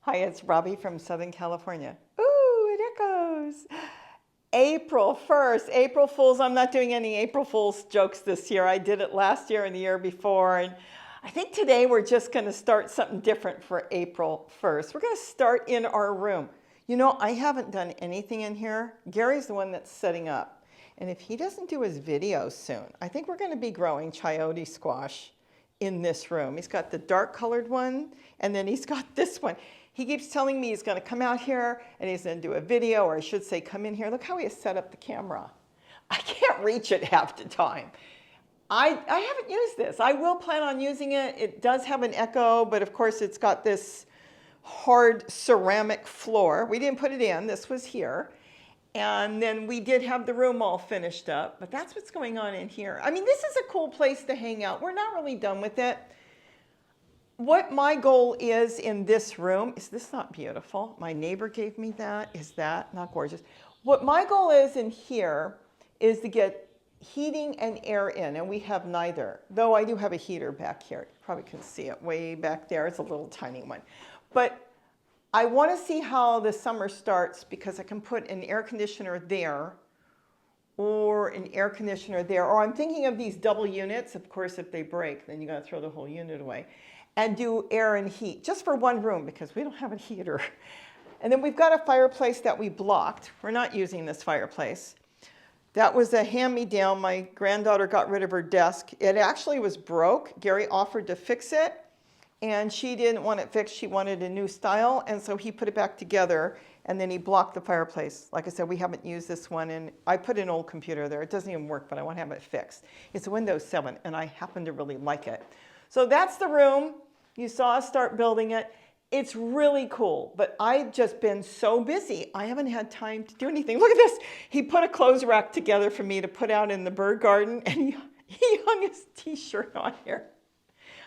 Hi, it's Robbie from Southern California. Ooh, it echoes. April 1st, April Fools. I'm not doing any April Fools jokes this year. I did it last year and the year before. And I think today we're just going to start something different for April 1st. We're going to start in our room. You know, I haven't done anything in here. Gary's the one that's setting up. And if he doesn't do his video soon, I think we're going to be growing chayote squash in this room. He's got the dark colored one, and then he's got this one. He keeps telling me he's going to come out here and he's going to do a video, or I should say come in here. Look how he has set up the camera. I can't reach it half the time. I haven't used this. I will plan on using it. It does have an echo, but of course it's got this hard ceramic floor. We didn't put it in. This was here. And then we did have the room all finished up, but that's what's going on in here. I mean, this is a cool place to hang out. We're not really done with it. What my goal is in this room, is this not beautiful? My neighbor gave me that. Is that not gorgeous? What my goal is in here is to get heating and air in, and we have neither. Though I do have a heater back here. You probably can see it way back there. It's a little tiny one. But I want to see how the summer starts because I can put an air conditioner there or an air conditioner there. Or I'm thinking of these double units. Of course, if they break, then you got to throw the whole unit away. And do air and heat just for one room because we don't have a heater. And then we've got a fireplace that we blocked. We're not using this fireplace. That was a hand-me-down. My granddaughter got rid of her desk. It actually was broke. Gary offered to fix it, and she didn't want it fixed. She wanted a new style, and so he put it back together, and then he blocked the fireplace. Like I said, we haven't used this one, and I put an old computer there. It doesn't even work, but I want to have it fixed. It's a Windows 7, and I happen to really like it. So that's the room. You saw us start building it. It's really cool, but I've just been so busy. I haven't had time to do anything. Look at this. He put a clothes rack together for me to put out in the bird garden, and he hung his t-shirt on here.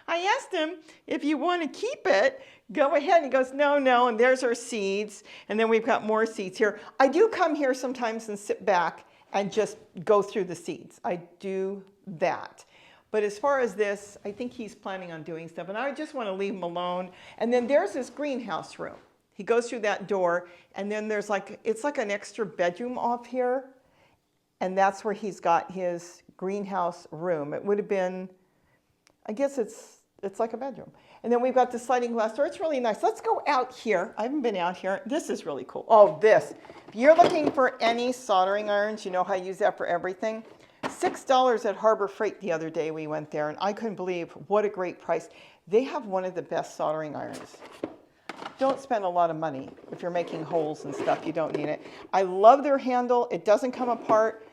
I asked him, if you want to keep it, go ahead. And he goes, no, no, and there's our seeds, and then we've got more seeds here. I do come here sometimes and sit back and just go through the seeds. I do that. But as far as this, I think he's planning on doing stuff, and I just want to leave him alone. And then there's this greenhouse room. He goes through that door, and then there's it's like an extra bedroom off here, and that's where he's got his greenhouse room. It would have been, I guess it's like a bedroom. And then we've got the sliding glass door. It's really nice. Let's go out here. I haven't been out here. This is really cool. Oh, this. If you're looking for any soldering irons, you know how I use that for everything. $6 at Harbor Freight the other day we went there, and I couldn't believe what a great price. They have one of the best soldering irons. Don't spend a lot of money. If you're making holes and stuff, you don't need it. I love their handle. It doesn't come apart.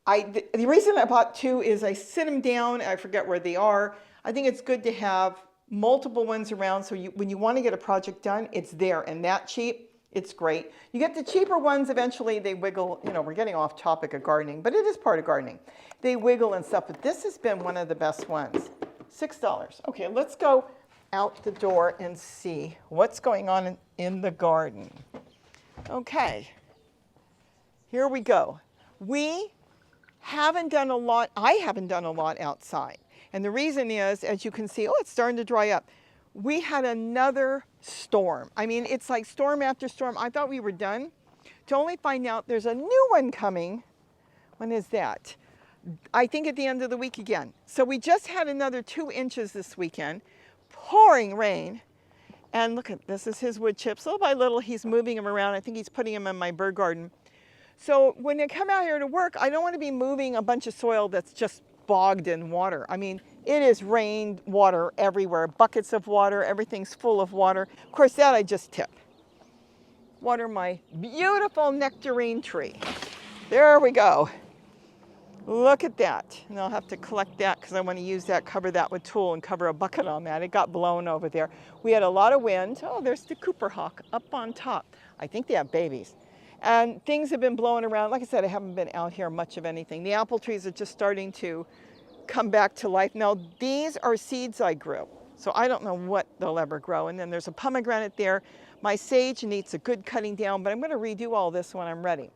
The reason I bought two is I sit them down, I forget where they are. I think it's good to have multiple ones around so when you want to get a project done, it's there, and that cheap. It's great. You get the cheaper ones, eventually they wiggle. You know, we're getting off topic of gardening, but it is part of gardening. They wiggle and stuff, but this has been one of the best ones. $6. Okay, let's go out the door and see what's going on in the garden. Okay, here we go. We haven't done a lot, I haven't done a lot outside. And the reason is, as you can see, oh, it's starting to dry up. We had another storm. I mean, it's like storm after storm. I thought we were done to only find out there's a new one coming. When is that? I think at the end of the week again. So we just had another 2 inches this weekend, pouring rain. And look at this is his wood chips. Little by little, he's moving them around. I think he's putting them in my bird garden. So when I come out here to work, I don't want to be moving a bunch of soil that's just bogged in water. I mean, it has rained water everywhere, buckets of water, everything's full of water. Of course, that I just tip. Water my beautiful nectarine tree. There we go. Look at that. And I'll have to collect that because I want to use that, cover that with tulle and cover a bucket on that. It got blown over there. We had a lot of wind. Oh, there's the Cooper hawk up on top. I think they have babies. And things have been blowing around. Like I said, I haven't been out here much of anything. The apple trees are just starting to come back to life. Now, these are seeds I grew, so I don't know what they'll ever grow. And then there's a pomegranate there. My sage needs a good cutting down, but I'm going to redo all this when I'm ready.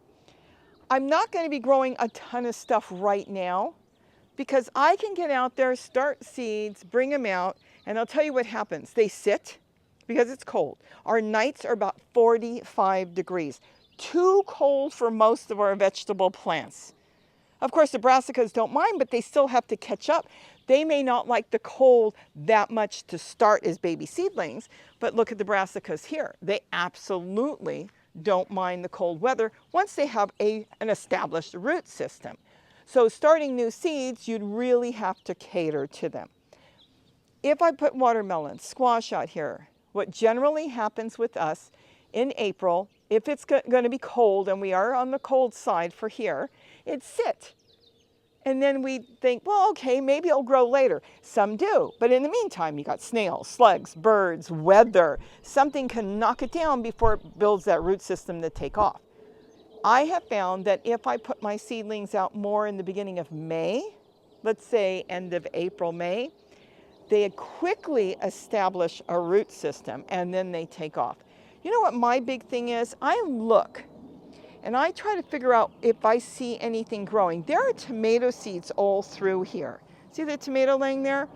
I'm not going to be growing a ton of stuff right now because I can get out there, start seeds, bring them out, and I'll tell you what happens. They sit, because it's cold. Our nights are about 45 degrees. Too cold for most of our vegetable plants. Of course, the brassicas don't mind, but they still have to catch up. They may not like the cold that much to start as baby seedlings, but look at the brassicas here. They absolutely don't mind the cold weather once they have an established root system. So starting new seeds, you'd really have to cater to them. If I put watermelon, squash out here, what generally happens with us in April, if it's going to be cold, and we are on the cold side for here, it'd sit. And then we think, well, okay, maybe it'll grow later. Some do, but in the meantime, you got snails, slugs, birds, weather. Something can knock it down before it builds that root system to take off. I have found that if I put my seedlings out more in the beginning of May, let's say end of April, May, they quickly establish a root system and then they take off. You know what my big thing is? I look and I try to figure out if I see anything growing. There are tomato seeds all through here. See the tomato laying there?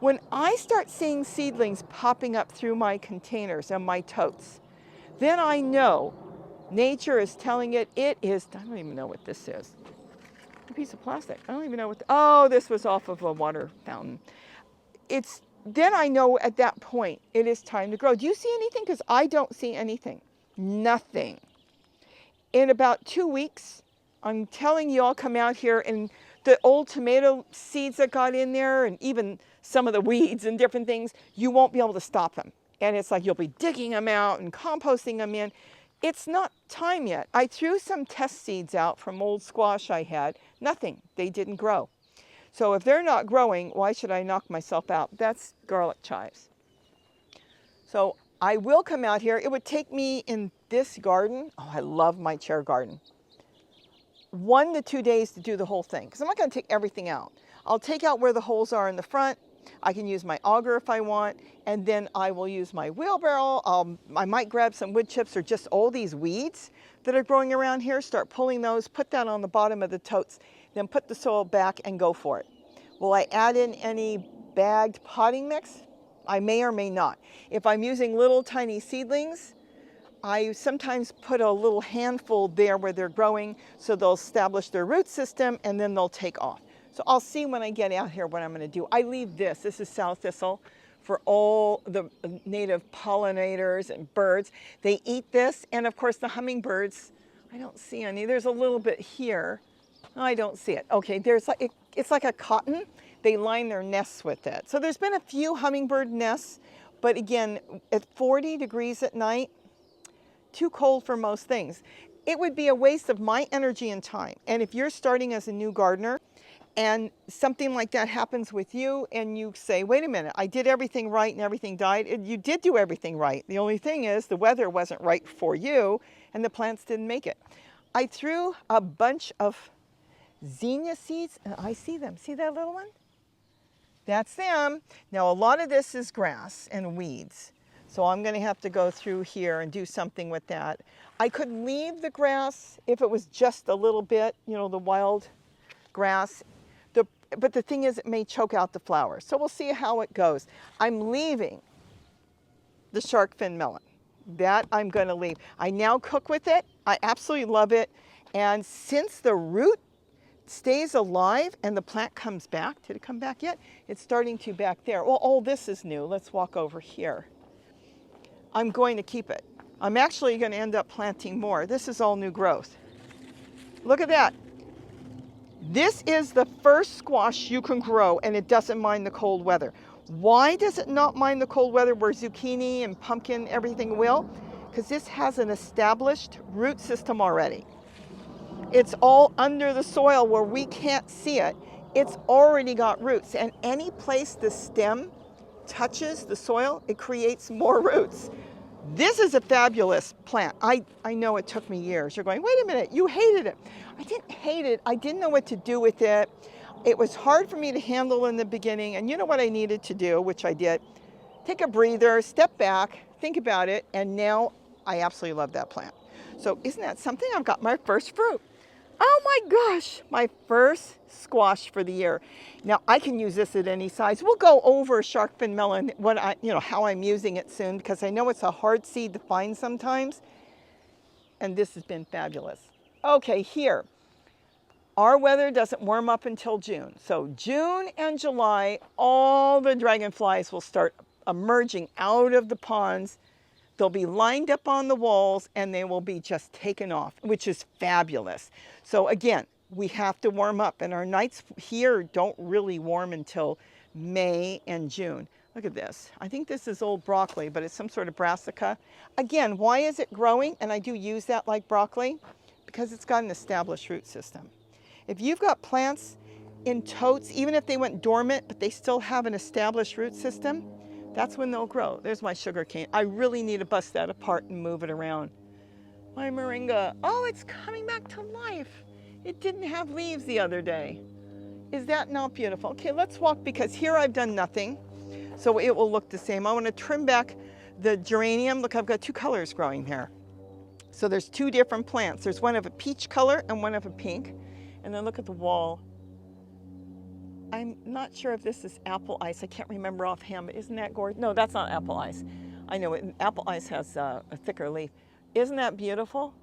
When I start seeing seedlings popping up through my containers and my totes, then I know nature is telling it is, I don't even know what this is. A piece of plastic. I don't even know what, oh, this was off of a water fountain. Then I know at that point it is time to grow. Do you see anything? Because I don't see anything. Nothing. In about 2 weeks, I'm telling you, I'll come out here and the old tomato seeds that got in there and even some of the weeds and different things, you won't be able to stop them. And it's like you'll be digging them out and composting them in. It's not time yet. I threw some test seeds out from old squash I had. Nothing. They didn't grow. So if they're not growing, why should I knock myself out? That's garlic chives. So I will come out here. It would take me in this garden, oh, I love my chair garden, 1 to 2 days to do the whole thing, because I'm not going to take everything out. I'll take out where the holes are in the front. I can use my auger if I want, and then I will use my wheelbarrow. I might grab some wood chips or just all these weeds that are growing around here, start pulling those, put that on the bottom of the totes, then put the soil back and go for it. Will I add in any bagged potting mix? I may or may not. If I'm using little tiny seedlings, I sometimes put a little handful there where they're growing so they'll establish their root system and then they'll take off. So I'll see when I get out here what I'm going to do. I leave this is sow thistle for all the native pollinators and birds. They eat this, and of course the hummingbirds, I don't see any. There's a little bit here. I don't see it. Okay, it's like a cotton. They line their nests with it. So there's been a few hummingbird nests, but again, at 40 degrees at night, too cold for most things. It would be a waste of my energy and time. And if you're starting as a new gardener and something like that happens with you and you say, wait a minute, I did everything right and everything died. You did do everything right. The only thing is the weather wasn't right for you and the plants didn't make it. I threw a bunch of zinnia seeds and I see them. See that little one? That's them. Now a lot of this is grass and weeds. So I'm going to have to go through here and do something with that. I could leave the grass if it was just a little bit, you know, the wild grass. But the thing is, it may choke out the flowers. So we'll see how it goes. I'm leaving the shark fin melon. That I'm going to leave. I now cook with it. I absolutely love it. And since the root stays alive and the plant comes back, did it come back yet? It's starting to back there. Well, all this is new. Let's walk over here. I'm going to keep it. I'm actually going to end up planting more. This is all new growth. Look at that. This is the first squash you can grow and it doesn't mind the cold weather. Why does it not mind the cold weather where zucchini and pumpkin, everything will? Because this has an established root system already. It's all under the soil where we can't see it. It's already got roots, and any place the stem touches the soil, it creates more roots. This is a fabulous plant. I know it took me years. You're going, wait a minute, you hated it. I didn't hate it. I didn't know what to do with it. It was hard for me to handle in the beginning, and you know what I needed to do, which I did? Take a breather, step back, think about it, and now I absolutely love that plant. So isn't that something? I've got my first fruit. Oh my gosh, my first squash for the year. Now I can use this at any size. We'll go over shark fin melon, how I'm using it soon, because I know it's a hard seed to find sometimes. And this has been fabulous. Okay, here. Our weather doesn't warm up until June. So June and July, all the dragonflies will start emerging out of the ponds. They'll be lined up on the walls and they will be just taken off, which is fabulous. So again, we have to warm up, and our nights here don't really warm until May and June. Look at this. I think this is old broccoli, but it's some sort of brassica. Again, why is it growing? And I do use that like broccoli because it's got an established root system. If you've got plants in totes, even if they went dormant, but they still have an established root system, that's when they'll grow. There's my sugar cane. I really need to bust that apart and move it around. My moringa. Oh, it's coming back to life. It didn't have leaves the other day. Is that not beautiful? Okay, let's walk, because here I've done nothing, so it will look the same. I want to trim back the geranium. Look, I've got two colors growing here. So there's two different plants. There's one of a peach color and one of a pink. And then look at the wall. I'm not sure if this is apple ice. I can't remember offhand, but isn't that gorgeous? No, that's not apple ice. I know it. Apple ice has a thicker leaf. Isn't that beautiful?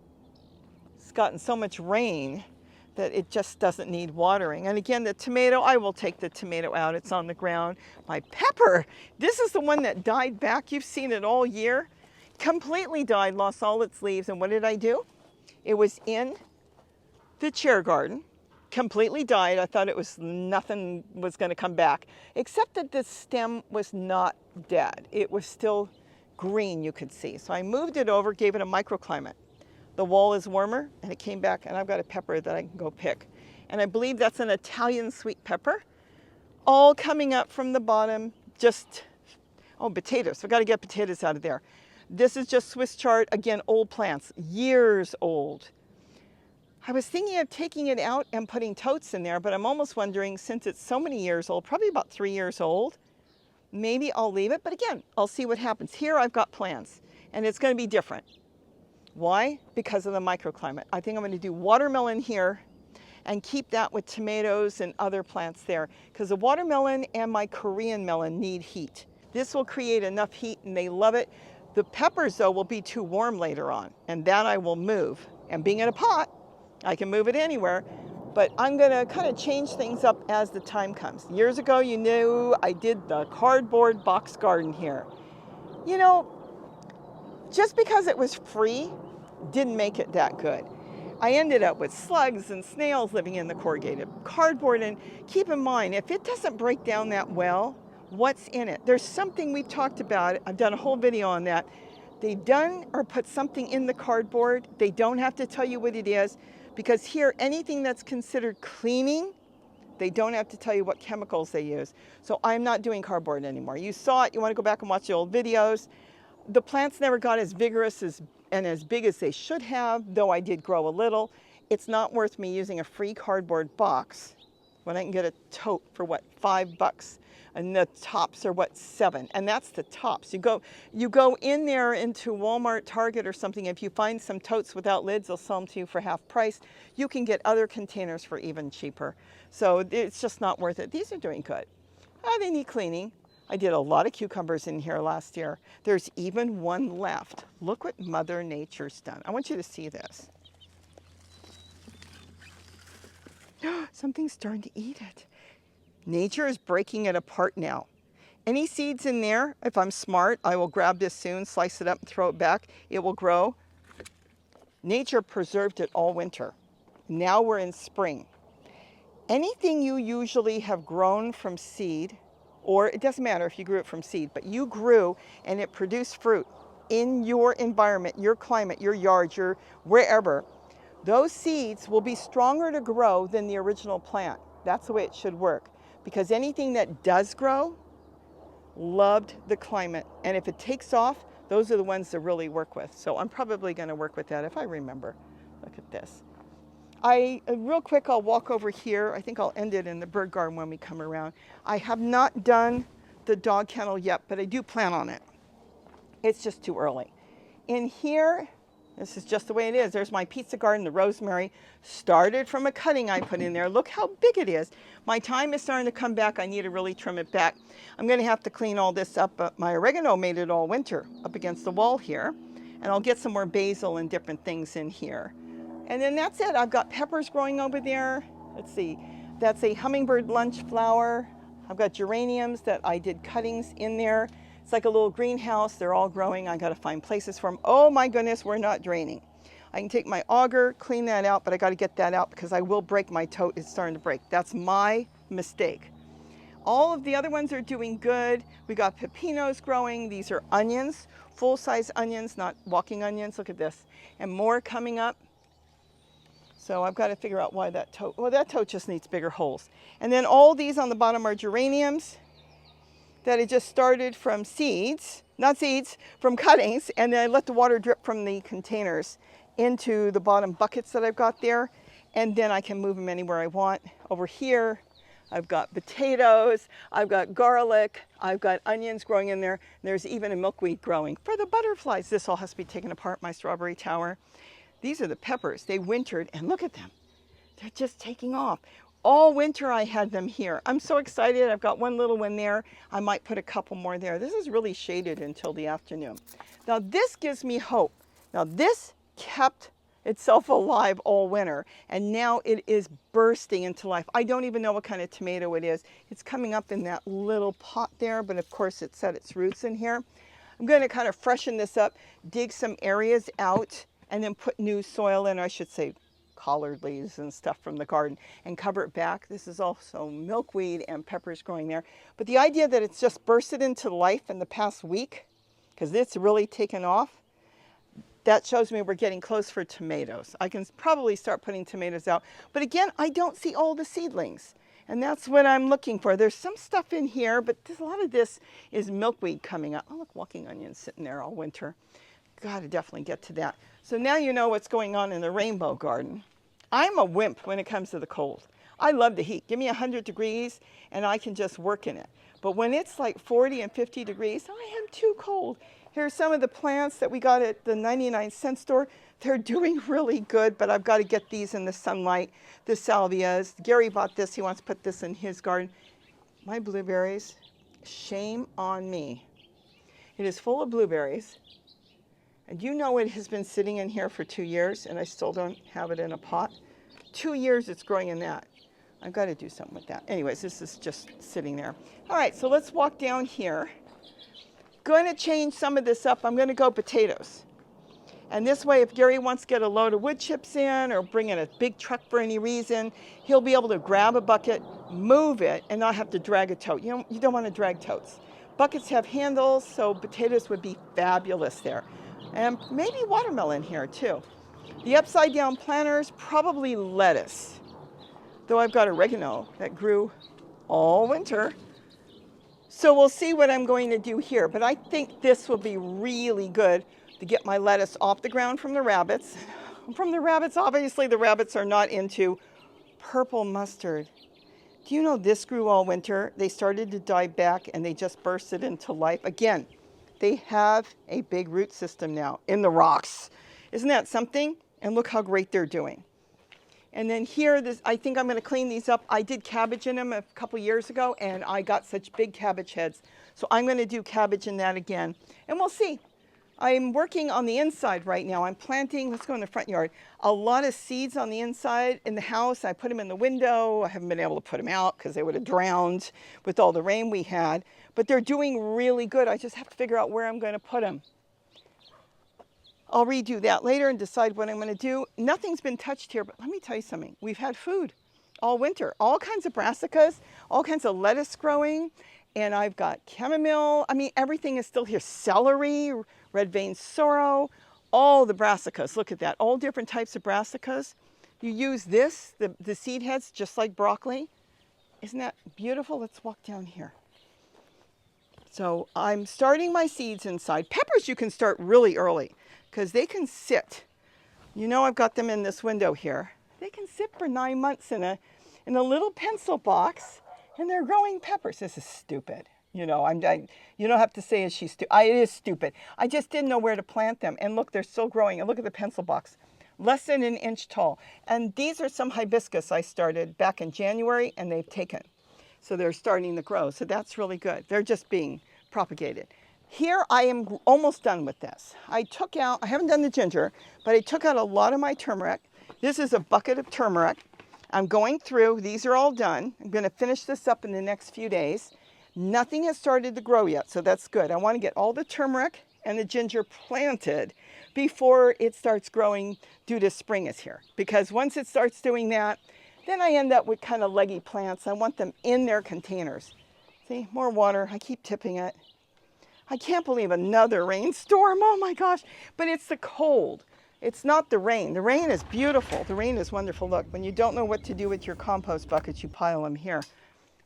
It's gotten so much rain that it just doesn't need watering. And again, the tomato, I will take the tomato out. It's on the ground. My pepper, this is the one that died back. You've seen it all year. Completely died, lost all its leaves. And what did I do? It was in the chair garden. Completely died. I thought it was nothing was going to come back, except that the stem was not dead. It was still green, you could see. So I moved it over, gave it a microclimate. The wall is warmer, and it came back, and I've got a pepper that I can go pick. And I believe that's an Italian sweet pepper, all coming up from the bottom. Just, oh, potatoes. I've got to get potatoes out of there. This is just Swiss chard. Again, old plants, years old. I was thinking of taking it out and putting totes in there, but I'm almost wondering, since it's so many years old, probably about 3 years old, maybe I'll leave it. But again, I'll see what happens. Here I've got plants, and it's going to be different. Why? Because of the microclimate. I think I'm going to do watermelon here and keep that with tomatoes and other plants there, because the watermelon and my Korean melon need heat. This will create enough heat, and they love it. The peppers, though, will be too warm later on, and that I will move. And being in a pot, I can move it anywhere, but I'm gonna kind of change things up as the time comes. Years ago, you knew I did the cardboard box garden here. You know, just because it was free didn't make it that good. I ended up with slugs and snails living in the corrugated cardboard, and keep in mind, if it doesn't break down that well, what's in it? There's something we've talked about. I've done a whole video on that. They've done or put something in the cardboard. They don't have to tell you what it is. Because here, anything that's considered cleaning, they don't have to tell you what chemicals they use. So I'm not doing cardboard anymore. You saw it, you want to go back and watch the old videos. The plants never got as vigorous and as big as they should have, though I did grow a little. It's not worth me using a free cardboard box when I can get a tote for what, $5? And the tops are what, $7? And that's the tops. You go in there into Walmart, Target or something. If you find some totes without lids, they'll sell them to you for half price. You can get other containers for even cheaper. So it's just not worth it. These are doing good. They need cleaning. I did a lot of cucumbers in here last year. There's even one left. Look what Mother Nature's done. I want you to see this. Something's starting to eat it. Nature is breaking it apart now. Any seeds in there, if I'm smart, I will grab this soon, slice it up and throw it back. It will grow. Nature preserved it all winter. Now we're in spring. Anything you usually have grown from seed, or it doesn't matter if you grew it from seed, but you grew and it produced fruit in your environment, your climate, your yard, your wherever, those seeds will be stronger to grow than the original plant. That's the way it should work. Because anything that does grow loved the climate. And if it takes off, those are the ones to really work with. So I'm probably going to work with that if I remember. Look at this. Real quick, I'll walk over here. I think I'll end it in the bird garden when we come around. I have not done the dog kennel yet, but I do plan on it. It's just too early. In here, This is just the way it is. There's my pizza garden. The rosemary started from a cutting I put in there. Look how big it is. My thyme is starting to come back. I need to really trim it back. I'm going to have to clean all this up. My oregano made it all winter up against the wall here. And I'll get some more basil and different things in here. And then that's it. I've got peppers growing over there. Let's see. That's a hummingbird lunch flower. I've got geraniums that I did cuttings in there. It's like a little greenhouse. They're all growing. I got to find places for them. Oh my goodness, we're not draining. I can take my auger, clean that out, but I got to get that out because I will break my tote. It's starting to break. That's my mistake. All of the other ones are doing good. We got pepinos growing. These are onions, full-size onions, not walking onions. Look at this. And more coming up. So I've got to figure out why that tote, well, that tote just needs bigger holes. And then all these on the bottom are geraniums that I just started from seeds, not seeds, from cuttings, and then I let the water drip from the containers into the bottom buckets that I've got there, and then I can move them anywhere I want. Over here, I've got potatoes, I've got garlic, I've got onions growing in there, and there's even a milkweed growing for the butterflies. This all has to be taken apart, my strawberry tower. These are the peppers. They wintered, and look at them. They're just taking off. All winter I had them here. I'm so excited. I've got one little one there. I might put a couple more there. This is really shaded until the afternoon. Now this gives me hope. Now this kept itself alive all winter, and now it is bursting into life. I don't even know what kind of tomato it is. It's coming up in that little pot there, but of course it set its roots in here. I'm going to kind of freshen this up, dig some areas out, and then put new soil in, I should say collard leaves and stuff from the garden, and cover it back. This is also milkweed and peppers growing there. But the idea that it's just bursted into life in the past week, because it's really taken off, that shows me we're getting close for tomatoes. I can probably start putting tomatoes out. But again, I don't see all the seedlings. And that's what I'm looking for. There's some stuff in here, but a lot of this is milkweed coming up. Oh, look, walking onions sitting there all winter. Got to definitely get to that. So now you know what's going on in the rainbow garden. I'm a wimp when it comes to the cold. I love the heat. Give me 100 degrees and I can just work in it. But when it's like 40 and 50 degrees, I am too cold. Here's some of the plants that we got at the 99-cent store. They're doing really good, but I've got to get these in the sunlight. The salvias. Gary bought this. He wants to put this in his garden. My blueberries, shame on me. It is full of blueberries. And you know it has been sitting in here for 2 years, and I still don't have it in a pot. 2 years it's growing in that. I've got to do something with that. Anyways, this is just sitting there. All right, so let's walk down here. Going to change some of this up. I'm going to go potatoes. And this way, if Gary wants to get a load of wood chips in or bring in a big truck for any reason, he'll be able to grab a bucket, move it, and not have to drag a tote. You don't want to drag totes. Buckets have handles, so potatoes would be fabulous there. And maybe watermelon here too. The upside down planters, probably lettuce. Though I've got oregano that grew all winter. So we'll see what I'm going to do here. But I think this will be really good to get my lettuce off the ground from the rabbits. From the rabbits, obviously the rabbits are not into purple mustard. Do you know this grew all winter? They started to die back and they just bursted into life. Again, they have a big root system now in the rocks. Isn't that something? And look how great they're doing. And then here, I think I'm going to clean these up. I did cabbage in them a couple years ago, and I got such big cabbage heads. So I'm going to do cabbage in that again. And we'll see. I'm working on the inside right now. I'm planting, let's go in the front yard, a lot of seeds on the inside in the house. I put them in the window. I haven't been able to put them out because they would have drowned with all the rain we had. But they're doing really good. I just have to figure out where I'm going to put them. I'll redo that later and decide what I'm going to do. Nothing's been touched here, but let me tell you something. We've had food all winter. All kinds of brassicas, all kinds of lettuce growing, and I've got chamomile. I mean, everything is still here. Celery, red vein sorrel, all the brassicas. Look at that. All different types of brassicas. You use this, the seed heads, just like broccoli. Isn't that beautiful? Let's walk down here. So I'm starting my seeds inside. Peppers you can start really early because they can sit. You know, I've got them in this window here. They can sit for 9 months in a little pencil box, and they're growing peppers. This is stupid. You know, you don't have to say, is she stupid? It is stupid. I just didn't know where to plant them. And look, they're still growing. And look at the pencil box. Less than an inch tall. And these are some hibiscus I started back in January, and they've taken. So they're starting to grow. So that's really good. They're just being propagated. Here I am almost done with this. I haven't done the ginger, but I took out a lot of my turmeric. This is a bucket of turmeric. I'm going through. These are all done. I'm going to finish this up in the next few days. Nothing has started to grow yet, so that's good. I want to get all the turmeric and the ginger planted before it starts growing due to spring is here. Because once it starts doing that, then I end up with kind of leggy plants. I want them in their containers. See, more water. I keep tipping it. I can't believe another rainstorm. Oh my gosh. But it's the cold. It's not the rain. The rain is beautiful. The rain is wonderful. Look, when you don't know what to do with your compost buckets, you pile them here.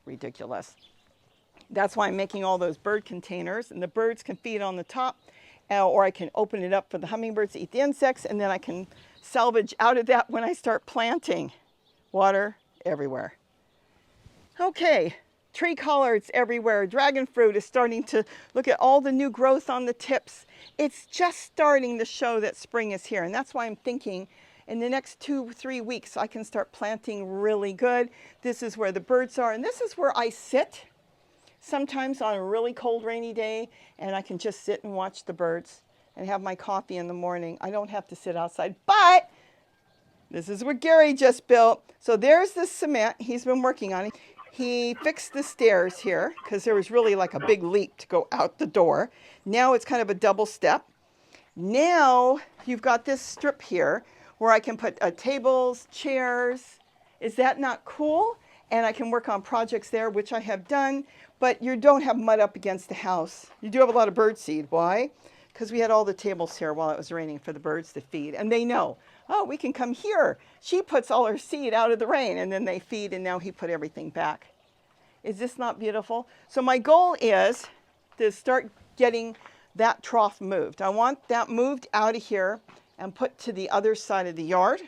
Ridiculous. That's why I'm making all those bird containers, and the birds can feed on the top, or I can open it up for the hummingbirds to eat the insects, and then I can salvage out of that when I start planting. Water everywhere. Okay, tree collards everywhere. Dragon fruit is starting to look at all the new growth on the tips. It's just starting to show that spring is here, and that's why I'm thinking in the next 2-3 weeks I can start planting really good. This is where the birds are, and this is where I sit. Sometimes on a really cold, rainy day, and I can just sit and watch the birds and have my coffee in the morning. I don't have to sit outside, but this is what Gary just built. So there's the cement. He's been working on it. He fixed the stairs here because there was really like a big leap to go out the door. Now it's kind of a double step. Now you've got this strip here where I can put tables, chairs. Is that not cool? And I can work on projects there, which I have done. But you don't have mud up against the house. You do have a lot of bird seed. Why? Because we had all the tables here while it was raining for the birds to feed. And they know, oh, we can come here. She puts all her seed out of the rain, and then they feed, and now he put everything back. Is this not beautiful? So my goal is to start getting that trough moved. I want that moved out of here and put to the other side of the yard.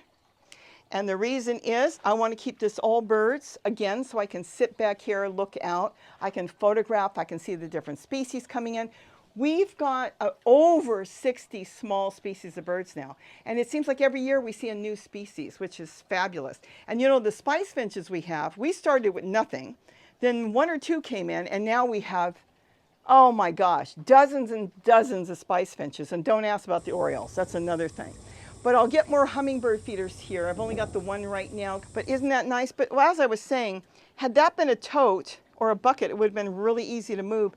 And the reason is I want to keep this all birds, again, so I can sit back here, look out. I can photograph. I can see the different species coming in. We've got over 60 small species of birds now. And it seems like every year we see a new species, which is fabulous. And you know, the spice finches we have, we started with nothing. Then 1 or 2 came in, and now we have, oh my gosh, dozens and dozens of spice finches. And don't ask about the orioles. That's another thing. But I'll get more hummingbird feeders here. I've only got the one right now, but isn't that nice? But as I was saying, had that been a tote or a bucket, it would have been really easy to move.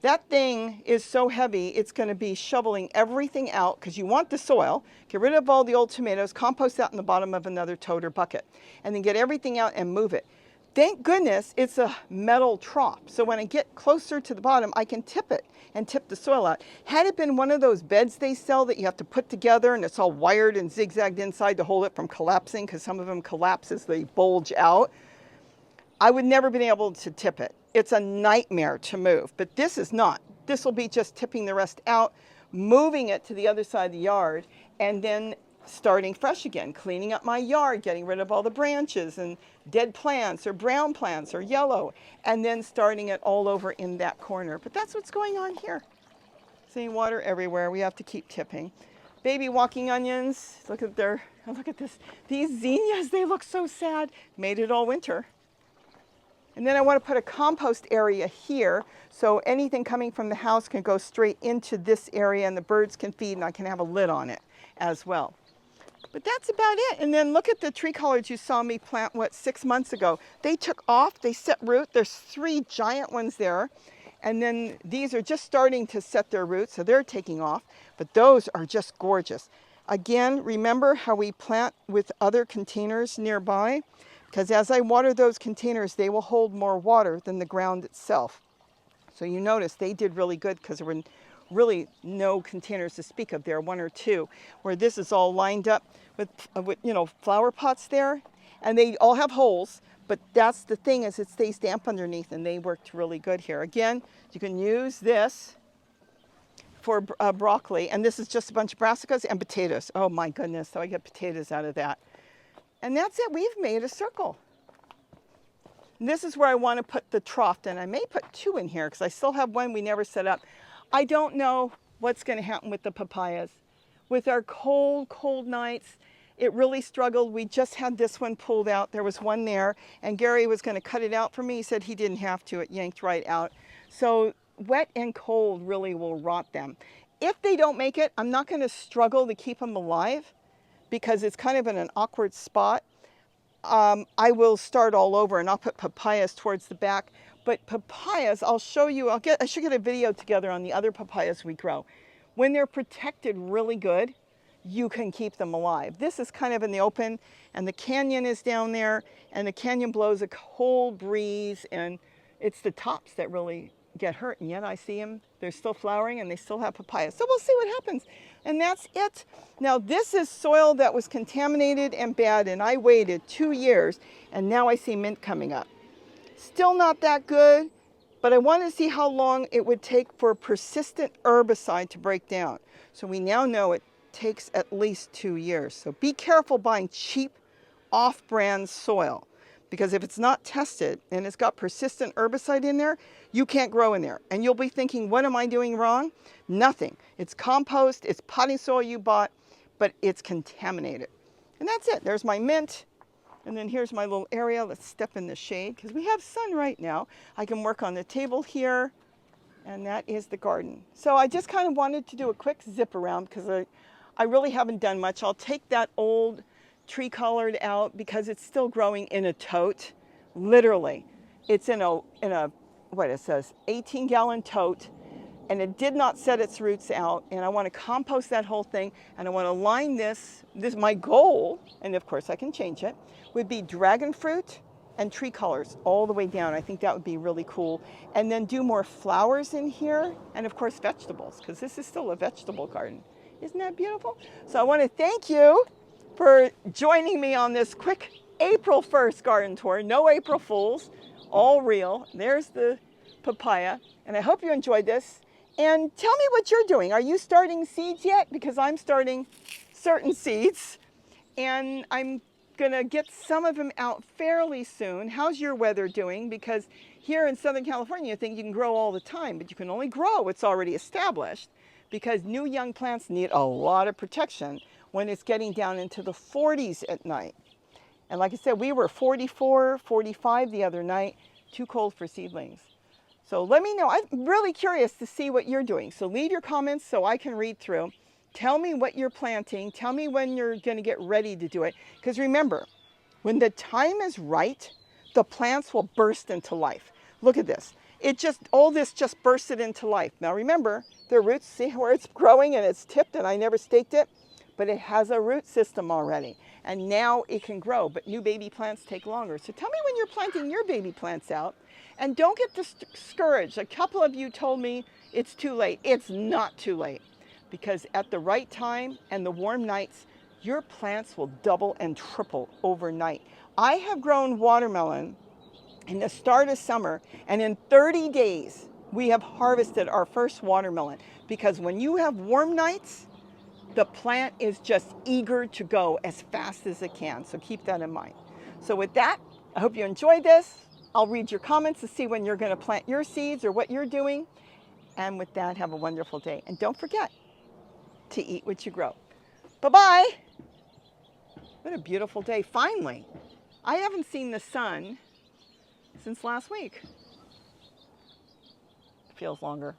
That thing is so heavy, it's going to be shoveling everything out because you want the soil. Get rid of all the old tomatoes, compost that in the bottom of another tote or bucket, and then get everything out and move it. Thank goodness it's a metal trough. So when I get closer to the bottom, I can tip it and tip the soil out. Had it been one of those beds they sell that you have to put together and it's all wired and zigzagged inside to hold it from collapsing, because some of them collapse as they bulge out, I would never been able to tip it. It's a nightmare to move, but this is not. This will be just tipping the rest out, moving it to the other side of the yard, and then starting fresh again, cleaning up my yard, getting rid of all the branches and dead plants or brown plants or yellow, and then starting it all over in that corner. But that's what's going on here. See, water everywhere. We have to keep tipping. Baby walking onions. Look at this. These zinnias, they look so sad. Made it all winter. And then I want to put a compost area here so anything coming from the house can go straight into this area and the birds can feed, and I can have a lid on it as well. But that's about it. And then look at the tree collards you saw me plant, 6 months ago. They took off, they set root. There's 3 giant ones there. And then these are just starting to set their roots, so they're taking off. But those are just gorgeous. Again, remember how we plant with other containers nearby? Because as I water those containers, they will hold more water than the ground itself. So you notice they did really good because there were really no containers to speak of there, 1 or 2, where this is all lined up with flower pots there, and they all have holes, but that's the thing, is it stays damp underneath, and they worked really good here. Again, you can use this for broccoli, and this is just a bunch of brassicas and potatoes. Oh my goodness, so I get potatoes out of that. And that's it, we've made a circle. And this is where I want to put the trough, and I may put 2 in here because I still have one we never set up. I don't know what's going to happen with the papayas. With our cold, cold nights, it really struggled. We just had this one pulled out. There was one there, and Gary was going to cut it out for me. He said he didn't have to. It yanked right out. So wet and cold really will rot them. If they don't make it, I'm not going to struggle to keep them alive because it's kind of in an awkward spot. I will start all over, and I'll put papayas towards the back. But papayas, I'll show you, I should get a video together on the other papayas we grow. When they're protected really good, you can keep them alive. This is kind of in the open, and the canyon is down there, and the canyon blows a cold breeze, and it's the tops that really get hurt, and yet I see them, they're still flowering, and they still have papayas. So we'll see what happens, and that's it. Now this is soil that was contaminated and bad, and I waited 2 years, and now I see mint coming up. Still not that good, but I want to see how long it would take for a persistent herbicide to break down. So we now know it takes at least 2 years. So be careful buying cheap off-brand soil, because if it's not tested and it's got persistent herbicide in there, you can't grow in there. And you'll be thinking, what am I doing wrong? Nothing. It's compost, it's potting soil you bought, but it's contaminated. And that's it. There's my mint. And then here's my little area. Let's step in the shade because we have sun right now. I can work on the table here, and that is the garden. So I just kind of wanted to do a quick zip around because I really haven't done much. I'll take that old tree colored out because it's still growing in a tote. Literally, it's in a what it says, 18-gallon tote, and it did not set its roots out. And I want to compost that whole thing, and I want to line this. My goal, and of course I can change it, would be dragon fruit and tree colors all the way down. I think that would be really cool. And then do more flowers in here, and of course vegetables, because this is still a vegetable garden. Isn't that beautiful? So I want to thank you for joining me on this quick April 1st garden tour. No April Fools, all real. There's the papaya, and I hope you enjoyed this. And tell me what you're doing. Are you starting seeds yet? Because I'm starting certain seeds, and I'm gonna get some of them out fairly soon. How's your weather doing? Because here in Southern California, you think you can grow all the time, but you can only grow what's already established, because new young plants need a lot of protection when it's getting down into the 40s at night. And like I said, we were 44, 45 the other night, too cold for seedlings. So let me know. I'm really curious to see what you're doing. So leave your comments so I can read through. Tell me what you're planting. Tell me when you're going to get ready to do it. Because remember, when the time is right, the plants will burst into life. Look at this. All this just bursted into life. Now remember, the roots, see where it's growing and it's tipped, and I never staked it, but it has a root system already. And now it can grow, but new baby plants take longer. So tell me when you're planting your baby plants out, and don't get discouraged. A couple of you told me it's too late. It's not too late, because at the right time and the warm nights, your plants will double and triple overnight. I have grown watermelon in the start of summer, and in 30 days, we have harvested our first watermelon, because when you have warm nights, the plant is just eager to go as fast as it can. So keep that in mind. So with that, I hope you enjoyed this. I'll read your comments to see when you're going to plant your seeds or what you're doing. And with that, have a wonderful day. And don't forget to eat what you grow. Bye-bye. What a beautiful day. Finally, I haven't seen the sun since last week. Feels longer.